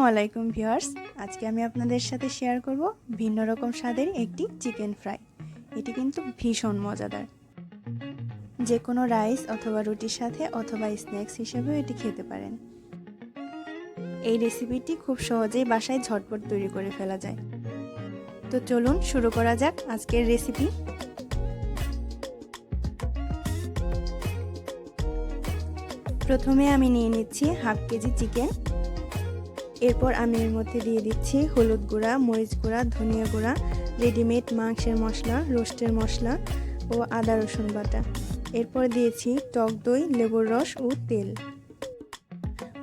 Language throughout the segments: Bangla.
আসসালামু আলাইকুম ভিউয়ার্স, আজকে আমি আপনাদের সাথে শেয়ার করব ভিন্ন রকম স্বাদের একটি চিকেন ফ্রাই। এটি কিন্তু ভীষণ মজাদার। যে কোনো রাইস অথবা রুটির সাথে অথবা স্ন্যাক্স হিসেবেও এটি খেতে পারেন। এই রেসিপিটি খুব সহজেই বাসায় ঝটপট তৈরি করে ফেলা যায়। তো চলুন শুরু করা যাক আজকের রেসিপি। প্রথমে আমি নিয়ে নিচ্ছি হাফ কেজি চিকেন। এরপর আমি এর মধ্যে দিয়ে দিচ্ছি হলুদ গুঁড়া, মরিচ গুঁড়া, ধনিয়া গুঁড়া, রেডিমেড মাংসের মশলা, রোস্টের মশলা ও আদা রসুন বাটা। এরপর দিয়েছি টক দই, লেবুর রস ও তেল।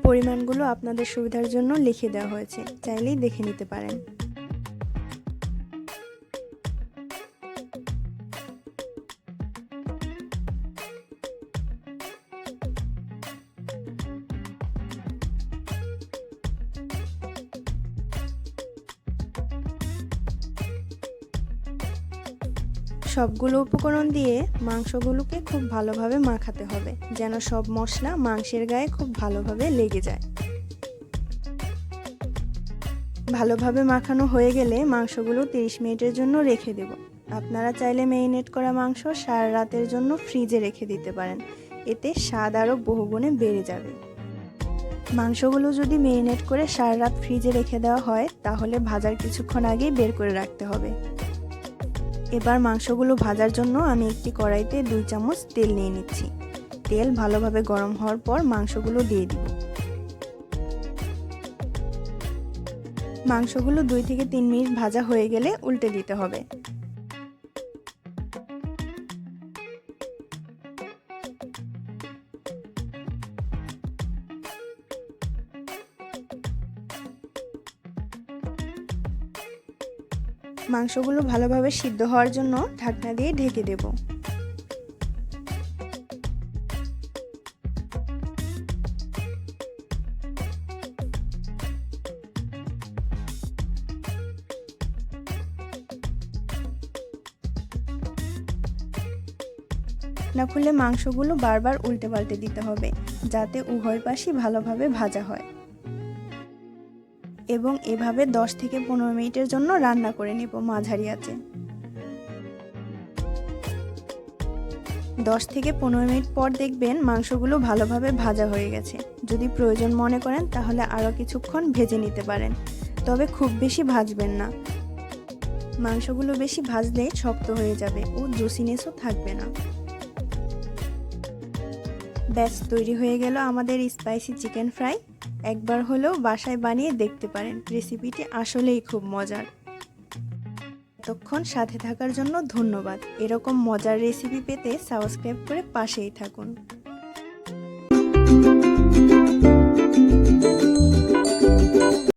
পরিমাণগুলো আপনাদের সুবিধার জন্য লিখে দেওয়া হয়েছে, চাইলেই দেখে নিতে পারেন। সবগুলো উপকরণ দিয়ে মাংসগুলোকে খুব ভালোভাবে মাখাতে হবে, যেন সব মশলা মাংসের গায়ে খুব ভালোভাবে লেগে যায়। ভালোভাবে মাখানো হয়ে গেলে মাংসগুলো 30 মিনিটের জন্য রেখে দেব। আপনারা চাইলে ম্যারিনেট করা মাংস সারা রাতের জন্য ফ্রিজে রেখে দিতে পারেন, এতে স্বাদ আরও বহুগুণে বেড়ে যাবে। মাংসগুলো যদি ম্যারিনেট করে সারা রাত ফ্রিজে রেখে দেওয়া হয়, তাহলে ভাজার কিছুক্ষণ আগেই বের করে রাখতে হবে। এবার মাংসগুলো ভাজার জন্য আমি একটি কড়াইতে 2 চামচ তেল নিয়ে নিচ্ছি। তেল ভালোভাবে গরম হওয়ার পর মাংসগুলো দিয়ে দিব। মাংসগুলো 2 থেকে 3 মিনিট ভাজা হয়ে গেলে উল্টে দিতে হবে। মাংসগুলো ভালোভাবে সিদ্ধ হওয়ার জন্য ঢাকনা দিয়ে ঢেকে দেব। না খুলে মাংসগুলো বারবার উল্টে পাল্টে দিতে হবে, যাতে উভয় পাশই ভালোভাবে ভাজা হয়। এবং এভাবে 10 থেকে 15 মিনিটের জন্য রান্না করে নেব মাঝারি আঁচে। 10 থেকে 15 মিনিট পর দেখবেন মাংসগুলো ভালোভাবে ভাজা হয়ে গেছে। যদি প্রয়োজন মনে করেন তাহলে আরও কিছুক্ষণ ভেজে নিতে পারেন, তবে খুব বেশি ভাজবেন না। মাংসগুলো বেশি ভাজলে শক্ত হয়ে যাবে ও জুসিনেসও থাকবে না। ব্যাস তৈরি হয়ে গেল আমাদের স্পাইসি চিকেন ফ্রাই। একবার হলেও বাসায় বানিয়ে দেখতে পারেন, রেসিপিটি আসলেই খুব মজার। এতক্ষণ সাথে থাকার জন্য ধন্যবাদ। এরকম মজার রেসিপি পেতে সাবস্ক্রাইব করে পাশেই থাকুন।